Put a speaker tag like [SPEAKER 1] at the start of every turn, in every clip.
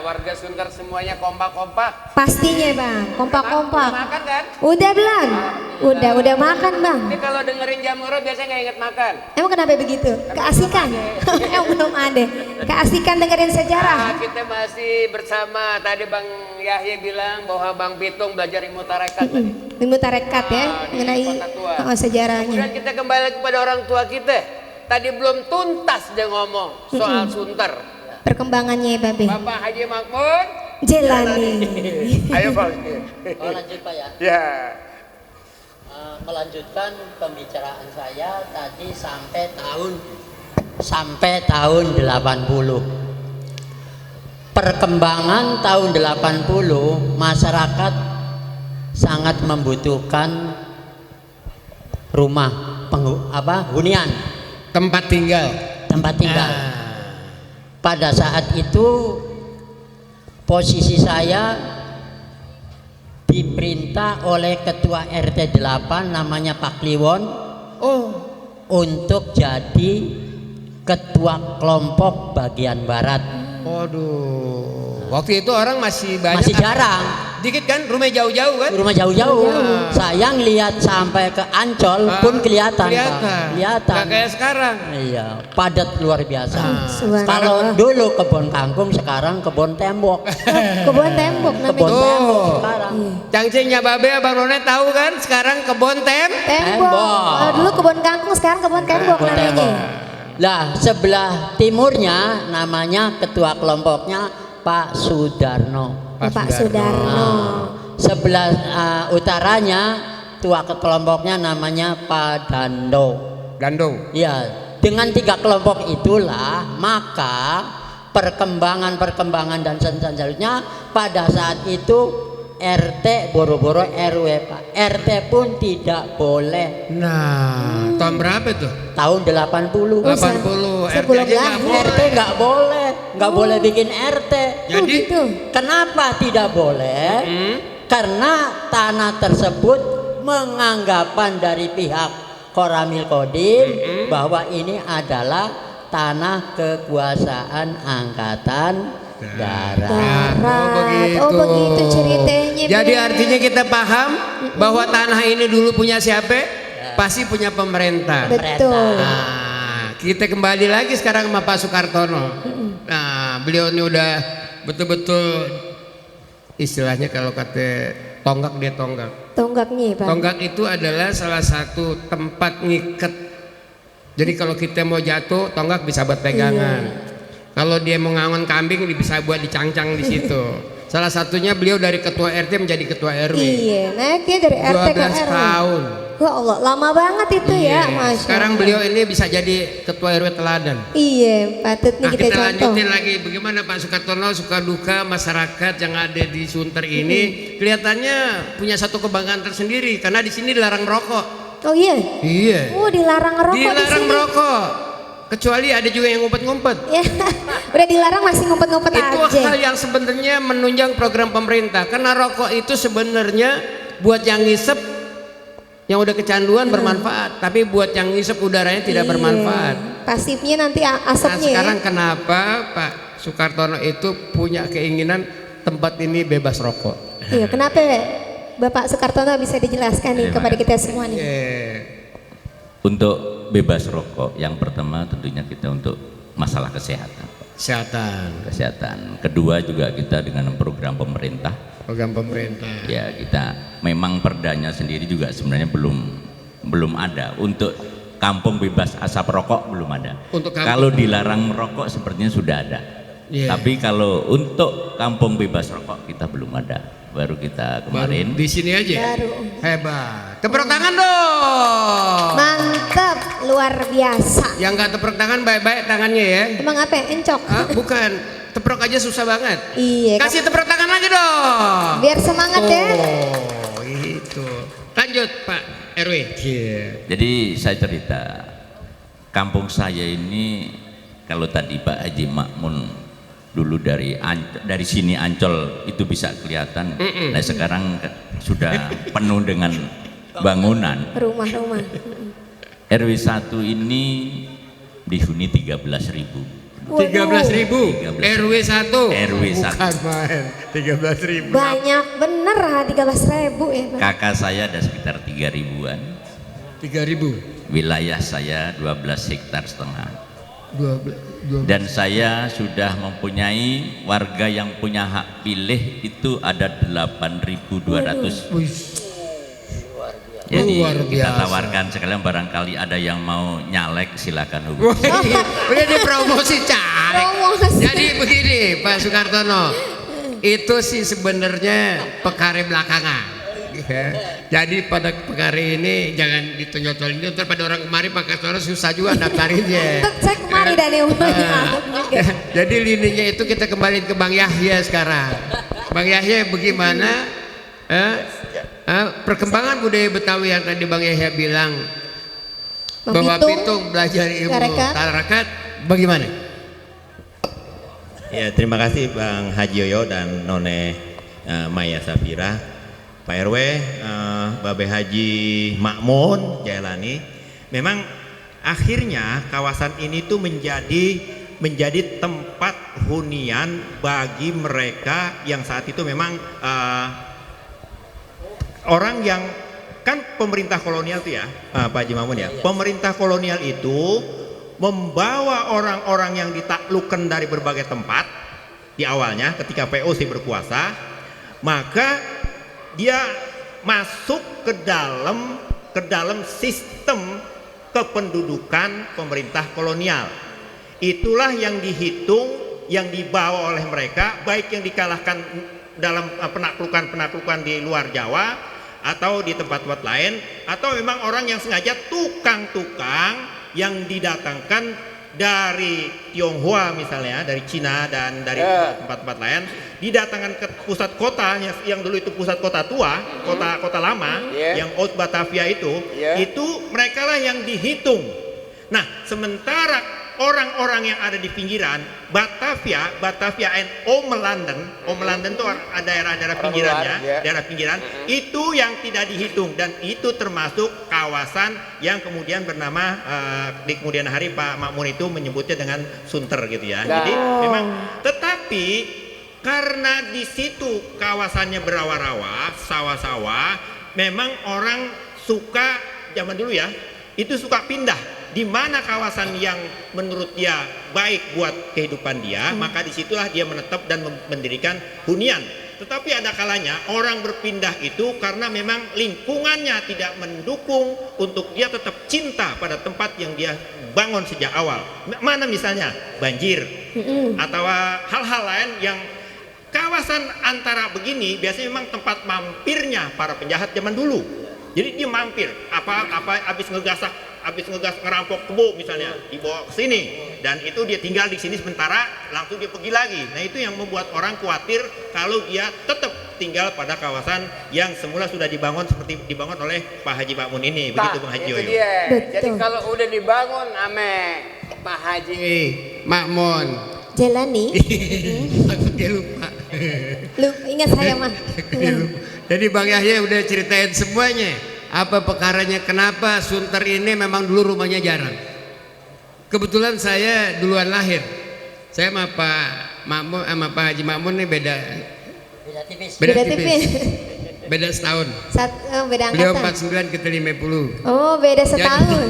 [SPEAKER 1] warga Sunter semuanya kompak-kompak.
[SPEAKER 2] Pastinya Bang, kompak-kompak.
[SPEAKER 1] Makan kan?
[SPEAKER 2] Udah belum? Udah makan Bang.
[SPEAKER 1] Ini kalau dengerin Jamuro biasanya nggak inget makan.
[SPEAKER 2] Emang kenapa begitu? Keasikan? Emang belum ada. Keasikan dengerin sejarah.
[SPEAKER 1] Nah, kita masih bersama, tadi Bang Yahya bilang bahwa Bang Pitung belajar ilmu tarekat tadi.
[SPEAKER 2] Ilmu tarekat ya,
[SPEAKER 1] Di
[SPEAKER 2] mengenai
[SPEAKER 1] Kota Tua.
[SPEAKER 2] sejarahnya.
[SPEAKER 1] Kemudian kita kembali kepada orang tua kita. Tadi belum tuntas dia ngomong soal Sunter.
[SPEAKER 2] Perkembangannya ya Babe.
[SPEAKER 1] Bapak Haji Makmun
[SPEAKER 2] Jelani.
[SPEAKER 1] Ayo Pak.
[SPEAKER 3] Oh lanjut Pak ya.
[SPEAKER 1] Ya.
[SPEAKER 3] Melanjutkan pembicaraan saya tadi sampai tahun 80. Perkembangan tahun 80, masyarakat sangat membutuhkan rumah hunian,
[SPEAKER 1] Tempat tinggal.
[SPEAKER 3] Pada saat itu posisi saya diperintah oleh ketua RT 8 namanya Pak Kliwon untuk jadi ketua kelompok bagian barat.
[SPEAKER 1] Waduh. Waktu itu orang masih banyak.
[SPEAKER 3] Masih jarang.
[SPEAKER 1] Dikit kan, rumah jauh-jauh kan?
[SPEAKER 3] Rumah jauh-jauh. Saya ngelihat sampai ke Ancol pun kelihatan. Pak. Kelihatan.
[SPEAKER 1] Gak kayak sekarang.
[SPEAKER 3] Iya, padat luar biasa.
[SPEAKER 2] Subhanallah.
[SPEAKER 3] Kalau dulu kebun kangkung, sekarang kebun tembok.
[SPEAKER 2] Kebun tembok
[SPEAKER 3] Kebun
[SPEAKER 2] namanya.
[SPEAKER 3] tembok sekarang.
[SPEAKER 1] Cangcingnya Babe, Abang Rone tahu kan? Sekarang kebun
[SPEAKER 2] Tembok.
[SPEAKER 3] Tembok.
[SPEAKER 2] Dulu kebun kangkung, sekarang kebun tembok
[SPEAKER 3] Kebun
[SPEAKER 2] namanya.
[SPEAKER 3] tembok. Lah sebelah timurnya namanya ketua kelompoknya Pak Sudarno.
[SPEAKER 2] Pak Sudarno.
[SPEAKER 3] Sebelah utaranya ketua kelompoknya namanya Pak Dando.
[SPEAKER 1] Dando.
[SPEAKER 3] Ya, dengan 3 kelompok itulah maka perkembangan dan selanjutnya pada saat itu RT boro-boro RW Pak. RT pun tidak boleh.
[SPEAKER 1] Nah, tahun berapa tuh?
[SPEAKER 3] Tahun 80.
[SPEAKER 1] 80.
[SPEAKER 2] Sebelum
[SPEAKER 1] RT aja nggak
[SPEAKER 2] lahir.
[SPEAKER 1] boleh.
[SPEAKER 3] RT nggak boleh bikin RT.
[SPEAKER 1] Jadi
[SPEAKER 2] gitu.
[SPEAKER 3] Kenapa tidak boleh? Karena tanah tersebut menganggapan dari pihak Koramil Kodim bahwa ini adalah tanah kekuasaan angkatan darat.
[SPEAKER 2] Oh begitu ceritanya.
[SPEAKER 1] Jadi
[SPEAKER 2] Be.
[SPEAKER 1] artinya kita paham bahwa tanah ini dulu punya siapa? Pasti punya pemerintah.
[SPEAKER 2] Betul.
[SPEAKER 1] Nah, kita kembali lagi sekarang sama Pak Sukartono. Nah, beliau ini udah betul-betul istilahnya kalau kata tonggak dia tonggak.
[SPEAKER 2] Tonggaknya Pak.
[SPEAKER 1] Tonggak itu adalah salah satu tempat ngiket. Jadi kalau kita mau jatuh, tonggak bisa buat pegangan. Kalau dia mau ngangon kambing, dia bisa buat dicangcang di situ. Salah satunya beliau dari ketua RT menjadi ketua RW.
[SPEAKER 2] Iya, naiknya dari RT ke
[SPEAKER 1] 12
[SPEAKER 2] RW.
[SPEAKER 1] tahun.
[SPEAKER 2] Wah Allah, lama banget itu ya,
[SPEAKER 1] Iya.
[SPEAKER 2] Masya
[SPEAKER 1] Sekarang
[SPEAKER 2] Allah.
[SPEAKER 1] beliau ini bisa jadi ketua RW teladan.
[SPEAKER 2] Iya, patut nih
[SPEAKER 1] Nah,
[SPEAKER 2] kita
[SPEAKER 1] kita
[SPEAKER 2] contoh.
[SPEAKER 1] lanjutin lagi bagaimana Pak Sukartono suka duka masyarakat yang ada di Sunter ini kelihatannya punya satu kebanggaan tersendiri karena di sini dilarang merokok.
[SPEAKER 2] Oh iya.
[SPEAKER 1] Iya.
[SPEAKER 2] Oh dilarang ngerokok di
[SPEAKER 1] Dilarang
[SPEAKER 2] sini.
[SPEAKER 1] merokok. Kecuali ada juga yang ngumpet-ngumpet.
[SPEAKER 2] Ya, udah dilarang masih ngumpet-ngumpet
[SPEAKER 1] Itu
[SPEAKER 2] aja.
[SPEAKER 1] hal yang sebenarnya menunjang program pemerintah karena rokok itu sebenarnya buat yang ngisep yang udah kecanduan bermanfaat, tapi buat yang ngisep udaranya tidak
[SPEAKER 2] Iya.
[SPEAKER 1] bermanfaat.
[SPEAKER 2] Pasifnya nanti
[SPEAKER 1] Nah,
[SPEAKER 2] asapnya
[SPEAKER 1] sekarang
[SPEAKER 2] ya.
[SPEAKER 1] kenapa Pak Sukartono itu punya keinginan tempat ini bebas rokok?
[SPEAKER 2] Iya, kenapa Bapak Sukartono bisa dijelaskan nih kepada kita semua nih?
[SPEAKER 4] Untuk bebas rokok, yang pertama tentunya kita untuk masalah kesehatan. Kesehatan. Kedua juga kita dengan program pemerintah.
[SPEAKER 1] Program pemerintah.
[SPEAKER 4] Ya kita memang perdanya sendiri juga sebenarnya belum ada. Untuk kampung bebas asap rokok belum ada.
[SPEAKER 1] Untuk kampung.
[SPEAKER 4] Kalau dilarang merokok sepertinya sudah ada.
[SPEAKER 1] Iya.
[SPEAKER 4] Tapi kalau untuk kampung bebas rokok kita belum ada. Baru kita kemarin.
[SPEAKER 1] Di sini aja.
[SPEAKER 2] Baru.
[SPEAKER 1] Hebat. Tepuk tangan dong.
[SPEAKER 2] Mantap, luar biasa.
[SPEAKER 1] Yang nggak tepuk tangan baik-baik tangannya ya.
[SPEAKER 2] Emang apa? Encok?
[SPEAKER 1] Ah, bukan. Teprok aja susah banget.
[SPEAKER 2] Iya.
[SPEAKER 1] Kasih tepuk tangan lagi dong.
[SPEAKER 2] Biar semangat ya.
[SPEAKER 1] Oh, itu. Lanjut Pak RW.
[SPEAKER 4] Jadi saya cerita, kampung saya ini kalau tadi Pak Haji Makmun dulu dari sini Ancol itu bisa kelihatan. Nah sekarang sudah penuh dengan bangunan.
[SPEAKER 2] Rumah-rumah.
[SPEAKER 4] RW 1 ini dihuni 13.000.
[SPEAKER 1] 13.000 RW 1.
[SPEAKER 4] RW 1.
[SPEAKER 1] Bukan main. 13.000.
[SPEAKER 2] Banyak bener 13.000 ya Pak.
[SPEAKER 4] Kakak saya ada sekitar 3.000-an.
[SPEAKER 1] 3.000.
[SPEAKER 4] Wilayah saya 12 hektar setengah.
[SPEAKER 1] 12.
[SPEAKER 4] Dan saya sudah mempunyai warga yang punya hak pilih itu ada 8.200.
[SPEAKER 1] Wih.
[SPEAKER 4] Jadi
[SPEAKER 1] Luar
[SPEAKER 4] kita
[SPEAKER 1] biasa.
[SPEAKER 4] tawarkan sekalian barangkali ada yang mau nyalek silakan hubungi.
[SPEAKER 1] Udah dipromosi caleg.
[SPEAKER 2] Promosi.
[SPEAKER 1] Jadi begini Pak Sukartono, itu sih sebenarnya pekare belakangan. Ya. Jadi pada pekare ini jangan ditonjol-tonjol, ntar pada orang kemari Pak Kartono susah juga daftarinnya.
[SPEAKER 2] Cek kemari dan
[SPEAKER 1] Jadi lininya itu kita kembali ke Bang Yahya sekarang. Bang Yahya bagaimana perkembangan budaya Betawi yang tadi Bang Yahya bilang bahwa pitung belajar ilmu tarakat bagaimana?
[SPEAKER 5] Ya, terima kasih Bang Haji Yoyo dan None Maya Safira, Pak RW, Babe Haji Makmun Jailani. Memang akhirnya kawasan ini tuh menjadi tempat hunian bagi mereka yang saat itu memang orang yang kan pemerintah kolonial itu ya, Pak Haji Makmun ya. Pemerintah kolonial itu membawa orang-orang yang ditaklukkan dari berbagai tempat di awalnya ketika POC berkuasa, maka dia masuk ke dalam sistem kependudukan pemerintah kolonial. Itulah yang dihitung, yang dibawa oleh mereka, baik yang dikalahkan dalam penaklukan di luar Jawa atau di tempat-tempat lain, atau memang orang yang sengaja tukang-tukang yang didatangkan dari Tionghoa misalnya, dari Cina dan dari tempat-tempat lain, didatangkan ke pusat kota yang dulu itu pusat kota tua, kota lama, yang Old Batavia itu mereka lah yang dihitung. Nah, sementara orang-orang yang ada di pinggiran Batavia and Omelanden itu daerah-daerah pinggirannya, daerah pinggiran itu yang tidak dihitung, dan itu termasuk kawasan yang kemudian bernama di kemudian hari Pak Makmun itu menyebutnya dengan Sunter gitu ya. Jadi memang, tetapi karena di situ kawasannya berawa-rawa, sawah-sawah, memang orang suka zaman dulu ya, itu suka pindah. Di mana kawasan yang menurut dia baik buat kehidupan dia, maka disitulah dia menetap dan mendirikan hunian. Tetapi ada kalanya orang berpindah itu karena memang lingkungannya tidak mendukung untuk dia tetap cinta pada tempat yang dia bangun sejak awal. Mana misalnya banjir atau hal-hal lain yang kawasan antara begini biasanya memang tempat mampirnya para penjahat zaman dulu. Jadi dia mampir, habis ngerampok kebo misalnya, dibawa ke sini, dan itu dia tinggal di sini sementara, langsung dia pergi lagi. Nah, itu yang membuat orang khawatir kalau dia tetap tinggal pada kawasan yang semula sudah dibangun seperti dibangun oleh Pak Haji Makmun ini. Begitu Bang Haji Yoyo.
[SPEAKER 1] Jadi kalau udah dibangun ame Pak Haji Makmun
[SPEAKER 2] Jailani.
[SPEAKER 1] aku dia lupa.
[SPEAKER 2] Ingat saya mah.
[SPEAKER 1] Jadi Bang Yahya udah ceritain semuanya. Apa perkaranya, kenapa Sunter ini memang dulu rumahnya jarang. Kebetulan saya duluan lahir. Saya sama Pak Makmun sama Pak Haji Makmun nih beda tipis. Beda setahun.
[SPEAKER 2] Beda
[SPEAKER 1] Beliau
[SPEAKER 2] angkatan.
[SPEAKER 1] 49, kita 50.
[SPEAKER 2] Oh, beda setahun.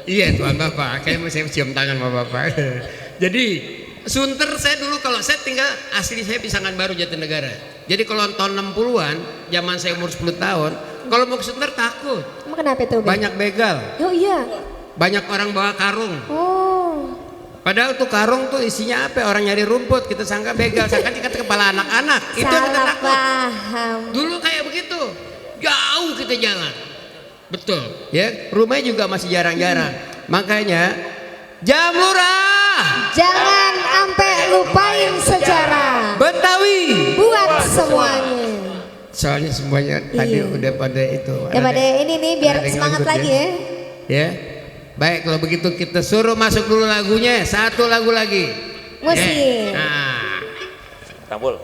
[SPEAKER 1] Iya, tuan Bapak. Kayak saya cium tangan sama Bapak. Jadi Sunter saya dulu, kalau saya tinggal asli saya Pisangan Baru Jatinegara. Jadi kalau tahun 60-an, zaman saya umur 10 tahun, kalau mau ke Sunter takut.
[SPEAKER 2] Emang kenapa itu?
[SPEAKER 1] Banyak begal.
[SPEAKER 2] Oh iya.
[SPEAKER 1] Banyak orang bawa karung.
[SPEAKER 2] Oh.
[SPEAKER 1] Padahal tuh karung tuh isinya apa? Orang nyari rumput, kita sangka begal, sangka ikat kepala anak-anak. Itu yang kita
[SPEAKER 2] Salah
[SPEAKER 1] takut.
[SPEAKER 2] paham.
[SPEAKER 1] Dulu kayak begitu. Jauh kita jalan. Betul, ya. Rumahnya juga masih jarang-jarang. Makanya Jamurah,
[SPEAKER 2] Jangan sampai lupain sejarah.
[SPEAKER 1] Betawi
[SPEAKER 2] Buat semuanya.
[SPEAKER 1] soalnya semuanya tadi
[SPEAKER 2] Iya.
[SPEAKER 1] udah pada itu.
[SPEAKER 2] Ya pada ini nih biar
[SPEAKER 1] ada yang
[SPEAKER 2] semangat
[SPEAKER 1] lanjut
[SPEAKER 2] lagi ya.
[SPEAKER 1] Ya. Baik, kalau begitu kita suruh masuk dulu lagunya, satu lagu lagi.
[SPEAKER 2] Musik.
[SPEAKER 1] Nah.
[SPEAKER 5] Tambul.